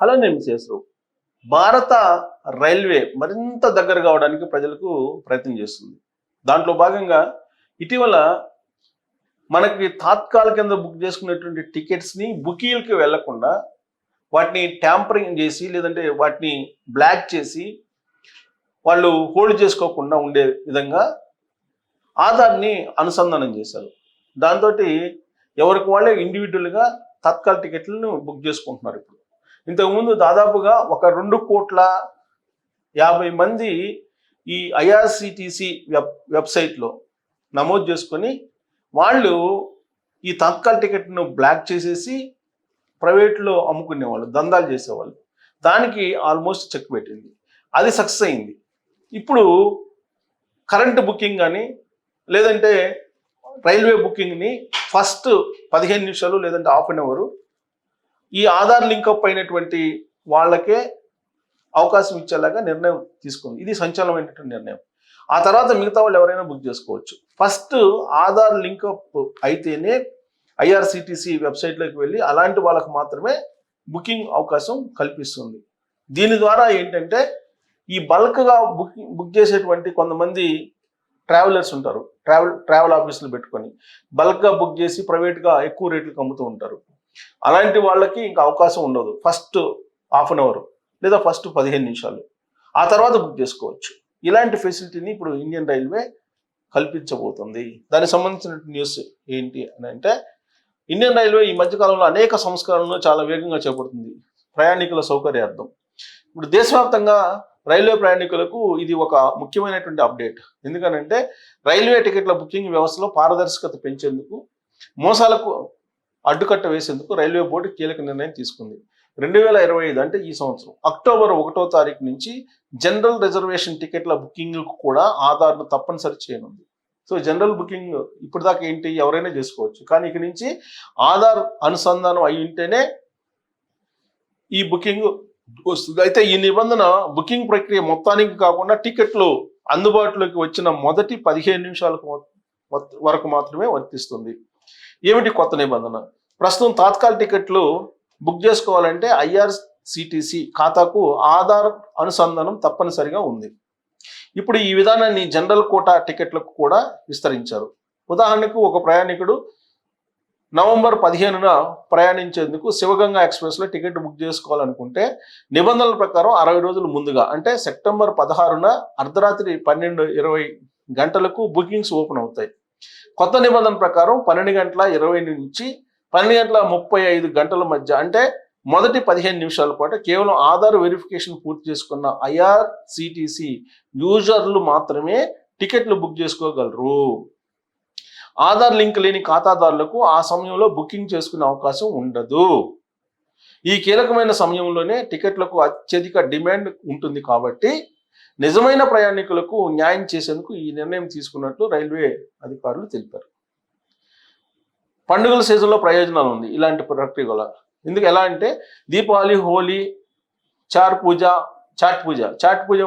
Hello నేను శేషరావు. భారత railway మరింత దగ్గర కావడానికి ప్రజలకు ప్రయత్నం చేస్తుంది. దాంట్లో భాగంగా ఇటీవల మనకి తాత్కాల కింద బుక్ చేసుకున్నటువంటి టికెట్స్ని బుకీలకి వెళ్లకుండా వాటిని ట్యాంపరింగ్ చేసి లేదంటే వాటిని బ్లాక్ చేసి వాళ్ళు హోల్డ్ చేసుకోకుండా ఉండే విధంగా ఆధార్ని అనుసంధానం చేశారు. దాంతో ఎవరికి వాళ్ళే ఇండివిజువల్గా తత్కాల టికెట్లను బుక్ చేసుకుంటున్నారు. ఇప్పుడు ఇంతకుముందు దాదాపుగా ఒక 2,50,00,000 మంది ఈ ఐఆర్సిటిసి వెబ్సైట్లో నమోదు చేసుకొని వాళ్ళు ఈ తత్కాల టికెట్ను బ్లాక్ చేసేసి ప్రైవేట్లో అమ్ముకునేవాళ్ళు, దందాలు చేసేవాళ్ళు. దానికి ఆల్మోస్ట్ చెక్ పెట్టింది, అది సక్సెస్ అయింది. ఇప్పుడు కరెంట్ బుకింగ్ కానీ లేదంటే రైల్వే బుకింగ్ని ఫస్ట్ 15 నిమిషాలు లేదంటే హాఫ్ అన్ అవరు ఈ ఆధార్ లింకప్ అయినటువంటి వాళ్ళకే అవకాశం ఇచ్చేలాగా నిర్ణయం తీసుకుంది. ఇది సంచలనమైనటువంటి నిర్ణయం. ఆ తర్వాత మిగతా వాళ్ళు ఎవరైనా బుక్ చేసుకోవచ్చు. ఫస్ట్ ఆధార్ లింకప్ అయితేనే ఐఆర్సిటిసి వెబ్సైట్లోకి వెళ్ళి అలాంటి వాళ్ళకు మాత్రమే బుకింగ్ అవకాశం కల్పిస్తుంది. దీని ద్వారా ఏంటంటే ఈ బల్క్గా బుక్ చేసేటువంటి కొంతమంది ట్రావెలర్స్ ఉంటారు, ట్రావెల్ ఆఫీసులు పెట్టుకొని బల్క్గా బుక్ చేసి ప్రైవేట్గా ఎక్కువ రేట్లకు అమ్ముతూ ఉంటారు. అలాంటి వాళ్ళకి ఇంకా అవకాశం ఉండదు. ఫస్ట్ హాఫ్ అన్ అవర్ లేదా ఫస్ట్ 15 నిమిషాలు, ఆ తర్వాత బుక్ చేసుకోవచ్చు. ఇలాంటి ఫెసిలిటీని ఇప్పుడు ఇండియన్ రైల్వే కల్పించబోతుంది. దానికి సంబంధించిన న్యూస్ ఏంటి అని అంటే, ఇండియన్ రైల్వే ఈ మధ్యకాలంలో అనేక సంస్కరణలను చాలా వేగంగా చేపడుతుంది ప్రయాణికుల సౌకర్యార్థం. ఇప్పుడు దేశవ్యాప్తంగా రైల్వే ప్రయాణికులకు ఇది ఒక ముఖ్యమైనటువంటి అప్డేట్. ఎందుకనంటే రైల్వే టికెట్ల బుకింగ్ వ్యవస్థలో పారదర్శకత పెంచేందుకు, మోసాలకు అడ్డుకట్ట వేసేందుకు రైల్వే బోర్డు కీలక నిర్ణయం తీసుకుంది. 2025 అంటే ఈ సంవత్సరం అక్టోబర్ 1వ తారీఖు నుంచి జనరల్ రిజర్వేషన్ టికెట్ల బుకింగ్కు కూడా ఆధార్ను తప్పనిసరి చేయనుంది. సో జనరల్ బుకింగ్ ఇప్పుడు దాకా ఏంటి, ఎవరైనా చేసుకోవచ్చు, కానీ ఇక నుంచి ఆధార్ అనుసంధానం అయి ఉంటేనే ఈ బుకింగ్ వస్తుంది. అయితే ఈ నిబంధన బుకింగ్ ప్రక్రియ మొత్తానికి కాకుండా టికెట్లు అందుబాటులోకి వచ్చిన మొదటి 15 నిమిషాలకు వరకు మాత్రమే వర్తిస్తుంది. ఏమిటి కొత్త నిబంధన? ప్రస్తుతం తాత్కాల టికెట్లు బుక్ చేసుకోవాలంటే ఐఆర్సిటిసి ఖాతాకు ఆధార్ అనుసంధానం తప్పనిసరిగా ఉంది. ఇప్పుడు ఈ విధానాన్ని జనరల్ కోటా టికెట్లకు కూడా విస్తరించారు. ఉదాహరణకు ఒక ప్రయాణికుడు నవంబర్ 15న ప్రయాణించేందుకు శివగంగా ఎక్స్ప్రెస్లో టికెట్ బుక్ చేసుకోవాలనుకుంటే నిబంధనల ప్రకారం 60 రోజులు ముందుగా అంటే సెప్టెంబర్ 16న అర్ధరాత్రి 12:20 గంటలకు బుకింగ్స్ ఓపెన్ అవుతాయి. కొత్త నిబంధన ప్రకారం 12:20 నుంచి 12:35 మధ్య అంటే మొదటి 15 నిమిషాల పాటు కేవలం ఆధార్ వెరిఫికేషన్ పూర్తి చేసుకున్న ఐఆర్సిటిసి యూజర్లు మాత్రమే టికెట్లు బుక్ చేసుకోగలరు. ఆధార్ లింక్ లేని ఖాతాదారులకు ఆ సమయంలో బుకింగ్ చేసుకునే అవకాశం ఉండదు. ఈ కీలకమైన సమయంలోనే టికెట్లకు అత్యధిక డిమాండ్ ఉంటుంది కాబట్టి నిజమైన ప్రయాణికులకు న్యాయం చేసేందుకు ఈ నిర్ణయం తీసుకున్నట్లు రైల్వే అధికారులు తెలిపారు. పండుగల సీజన్లో ప్రయోజనాలు ఉంది ఇలాంటి ప్రక్రియ వల్ల. ఎందుకు ఎలా అంటే దీపావళి, హోలీ, చాట్ పూజ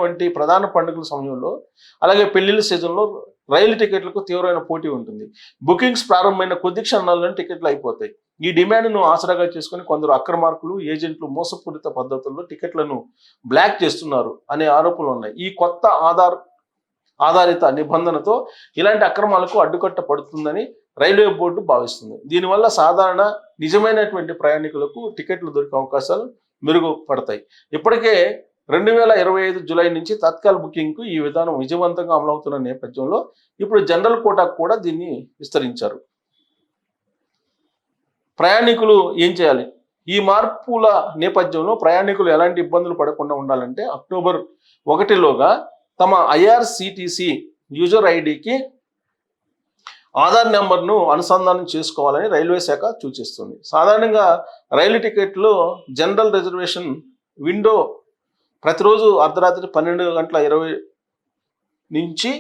వంటి ప్రధాన పండుగల సమయంలో, అలాగే పెళ్లిళ్ళ సీజన్లో రైలు టికెట్లకు తీవ్రమైన పోటీ ఉంటుంది. బుకింగ్స్ ప్రారంభమైన కొద్ది క్షణాల్లోనే టికెట్లు అయిపోతాయి. ఈ డిమాండ్ను ఆసరాగా చేసుకుని కొందరు అక్రమార్కులు, ఏజెంట్లు మోసపూరిత పద్ధతుల్లో టికెట్లను బ్లాక్ చేస్తున్నారు అనే ఆరోపణలు ఉన్నాయి. ఈ కొత్త ఆధారిత నిబంధనతో ఇలాంటి అక్రమాలకు అడ్డుకట్ట పడుతుందని రైల్వే బోర్డు భావిస్తుంది. దీనివల్ల సాధారణ నిజమైనటువంటి ప్రయాణికులకు టికెట్లు దొరికే అవకాశాలు మెరుగుపడతాయి. ఇప్పటికే 2025 జూలై నుంచి తత్కాల్ బుకింగ్కు ఈ విధానం విజయవంతంగా అమలవుతున్న నేపథ్యంలో ఇప్పుడు జనరల్ కోటాకు కూడా దీన్ని విస్తరించారు. ప్రయాణికులు ఏం చేయాలి? ఈ మార్పుల నేపథ్యంలో ప్రయాణికులు ఎలాంటి ఇబ్బందులు పడకుండా ఉండాలంటే అక్టోబర్ 1లోగా తమ ఐఆర్సిటిసి యూజర్ ఐడికి ఆధార్ నెంబర్ను అనుసంధానం చేసుకోవాలని రైల్వే శాఖ సూచిస్తుంది. సాధారణంగా రైలు టికెట్లో జనరల్ రిజర్వేషన్ విండో ప్రతిరోజు అర్ధరాత్రి 12:20 నుంచి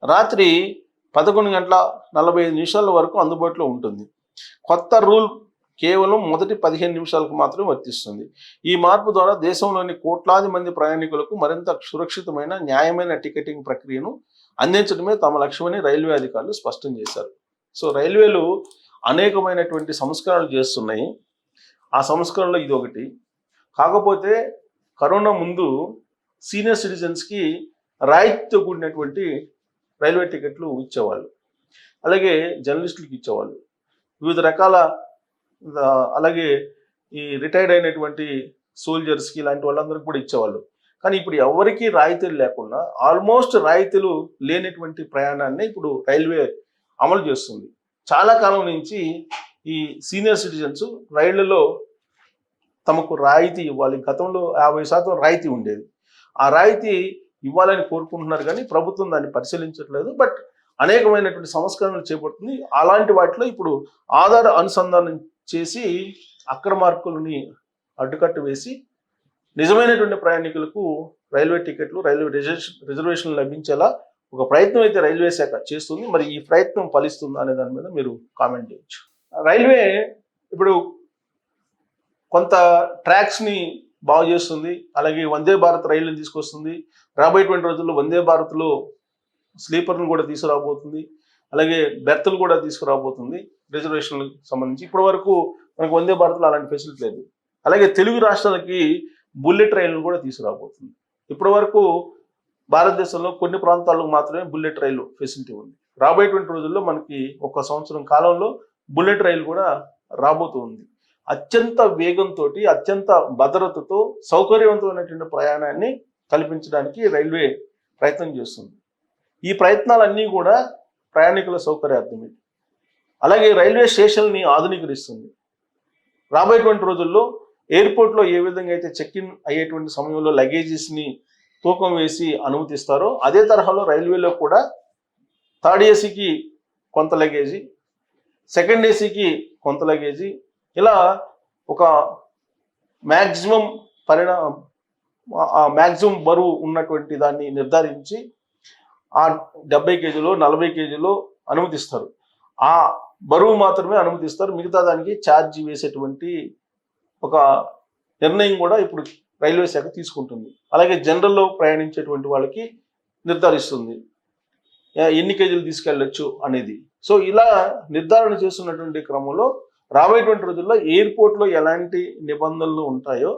రాత్రి 11:45 వరకు అందుబాటులో ఉంటుంది. కొత్త రూల్ కేవలం మొదటి 15 నిమిషాలకు మాత్రమే వర్తిస్తుంది. ఈ మార్పు ద్వారా దేశంలోని కోట్లాది మంది ప్రయాణికులకు మరింత సురక్షితమైన, న్యాయమైన టికెటింగ్ ప్రక్రియను అందించడమే తమ లక్ష్యమని రైల్వే అధికారులు స్పష్టం చేశారు. సో రైల్వేలు అనేకమైనటువంటి సంస్కరణలు చేస్తున్నాయి. ఆ సంస్కరణలో ఇది ఒకటి. కాకపోతే కరోనా ముందు సీనియర్ సిటిజన్స్కి రాయితీతో కూడినటువంటి రైల్వే టికెట్లు ఇచ్చేవాళ్ళు, అలాగే జర్నలిస్టులకు ఇచ్చేవాళ్ళు, వివిధ రకాల అలాగే ఈ రిటైర్డ్ అయినటువంటి సోల్జర్స్కి ఇలాంటి వాళ్ళందరికీ కూడా ఇచ్చేవాళ్ళు. కానీ ఇప్పుడు ఎవరికి రాయితీలు లేకుండా ఆల్మోస్ట్ రాయితీలు లేనటువంటి ప్రయాణాన్ని ఇప్పుడు రైల్వే అమలు చేస్తుంది. చాలా కాలం నుంచి ఈ సీనియర్ సిటిజన్స్ రైళ్లలో తమకు రాయితీ ఇవ్వాలి, గతంలో 50% రాయితీ ఉండేది, ఆ రాయితీ ఇవ్వాలని కోరుకుంటున్నారు కానీ ప్రభుత్వం దాన్ని పరిశీలించట్లేదు. బట్ అనేకమైనటువంటి సంస్కరణలు చేపడుతుంది. అలాంటి వాటిలో ఇప్పుడు ఆధార్ అనుసంధానం చేసి అక్రమార్కులని అడ్డుకట్ట వేసి నిజమైనటువంటి ప్రయాణికులకు రైల్వే టికెట్లు, రైల్వే రిజర్వేషన్లు లభించేలా ఒక ప్రయత్నం అయితే రైల్వే శాఖ చేస్తుంది. మరి ఈ ప్రయత్నం ఫలిస్తుందా అనే దాని మీద మీరు కామెంట్ చేయొచ్చు. రైల్వే ఇప్పుడు కొంత ట్రాక్స్ని బాగు చేస్తుంది, అలాగే వందే భారత్ రైళ్లను తీసుకొస్తుంది. రాబోయేటువంటి రోజుల్లో వందే భారత్లో స్లీపర్ను కూడా తీసుకురాబోతుంది, అలాగే బెర్త్లు కూడా తీసుకురాబోతుంది రిజర్వేషన్లకు సంబంధించి. ఇప్పటి వరకు మనకు వందే భారత్లో అలాంటి ఫెసిలిటీ లేదు. అలాగే తెలుగు రాష్ట్రాలకి బుల్లెట్ రైళ్లను కూడా తీసుకురాబోతుంది. ఇప్పటి వరకు భారతదేశంలో కొన్ని ప్రాంతాలకు మాత్రమే బుల్లెట్ రైలు ఫెసిలిటీ ఉంది. రాబోయేటువంటి రోజుల్లో మనకి 1 సంవత్సరం కాలంలో బుల్లెట్ రైలు కూడా రాబోతుంది. అత్యంత వేగంతో, అత్యంత భద్రతతో సౌకర్యవంతమైనటువంటి ప్రయాణాన్ని కల్పించడానికి రైల్వే ప్రయత్నం చేస్తుంది. ఈ ప్రయత్నాలన్నీ కూడా ప్రయాణికుల సౌకర్యార్థమే. అలాగే రైల్వే స్టేషన్ని ఆధునీకరిస్తుంది. రాబోయేటువంటి రోజుల్లో ఎయిర్పోర్ట్లో ఏ విధంగా అయితే చెక్ ఇన్ అయ్యేటువంటి సమయంలో లగేజెస్ని తూకం వేసి అనుమతిస్తారో అదే తరహాలో రైల్వేలో కూడా థర్డ్ ఏసీకి కొంత లగేజీ, సెకండ్ ఏసీకి కొంత లగేజీ, ఇలా ఒక మ్యాక్సిమం మ్యాక్సిమం బరువు ఉన్నటువంటి దాన్ని నిర్ధారించి ఆ 70 కేజీలో 40 కేజీలో అనుమతిస్తారు. ఆ బరువు మాత్రమే అనుమతిస్తారు, మిగతా దానికి ఛార్జీ వేసేటువంటి ఒక నిర్ణయం కూడా ఇప్పుడు రైల్వే శాఖ తీసుకుంటుంది. అలాగే జనరల్లో ప్రయాణించేటువంటి వాళ్ళకి నిర్ధారిస్తుంది ఎన్ని కేజీలు తీసుకెళ్ళచ్చు అనేది. సో ఇలా నిర్ధారణ చేస్తున్నటువంటి క్రమంలో రాబోయేటువంటి రోజుల్లో ఎయిర్పోర్ట్లో ఎలాంటి నిబంధనలు ఉంటాయో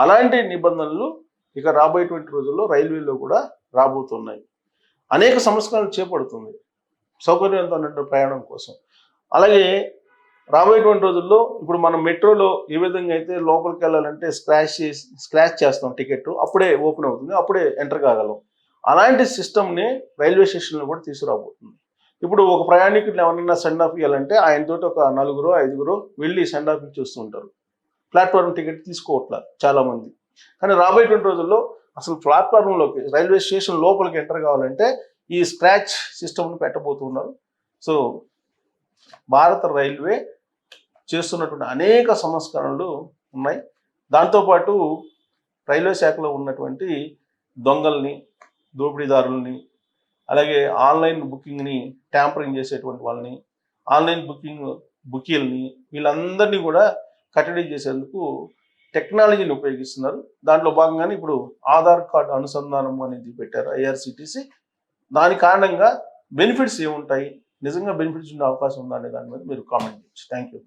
అలాంటి నిబంధనలు ఇక రాబోయేటువంటి రోజుల్లో రైల్వేలో కూడా రాబోతున్నాయి. అనేక సంస్కరణలు చేపడుతుంది సౌకర్యవంతమైన ప్రయాణం కోసం. అలాగే రాబోయేటువంటి రోజుల్లో ఇప్పుడు మనం మెట్రోలో ఏ విధంగా అయితే లోపలికి వెళ్ళాలంటే స్క్రాచ్ చేస్తాం టికెట్, అప్పుడే ఓపెన్ అవుతుంది, అప్పుడే ఎంటర్ కాగలం. అలాంటి సిస్టమ్ని రైల్వే స్టేషన్లో కూడా తీసుకురాబోతుంది. ఇప్పుడు ఒక ప్రయాణికుడిని ఎవరైనా సెండ్ ఆఫ్ ఇవ్వాలంటే ఆయనతోటి ఒక 4-5 వెళ్ళి సెండ్ ఆఫ్ ఇచ్చేస్తూ ఉంటారు. ప్లాట్ఫామ్ టికెట్ తీసుకోవట్లేదు చాలామంది. కానీ రాబోయేటువంటి రోజుల్లో అసలు ప్లాట్ఫామ్లోకి రైల్వే స్టేషన్ లోపలికి ఎంటర్ కావాలంటే ఈ స్క్రాచ్ సిస్టమ్ను పెట్టబోతున్నారు. సో భారత రైల్వే చేస్తున్నటువంటి అనేక సంస్కరణలు ఉన్నాయి. దాంతోపాటు రైల్వే శాఖలో ఉన్నటువంటి దొంగల్ని, దోపిడీదారుల్ని, అలాగే ఆన్లైన్ బుకింగ్ని ట్యాంపరింగ్ చేసేటువంటి వాళ్ళని, ఆన్లైన్ బుకీల్ని, వీళ్ళందరినీ కూడా కట్టడి చేసేందుకు టెక్నాలజీని ఉపయోగిస్తున్నారు. దాంట్లో భాగంగానే ఇప్పుడు ఆధార్ కార్డు అనుసంధానం అనేది పెట్టారు ఐఆర్సిటిసి. దాని కారణంగా బెనిఫిట్స్ ఏముంటాయి, నిజంగా బెనిఫిట్స్ ఉండే అవకాశం ఉందా అనే దాని మీద మీరు కామెంట్ చేయొచ్చు. Thank you.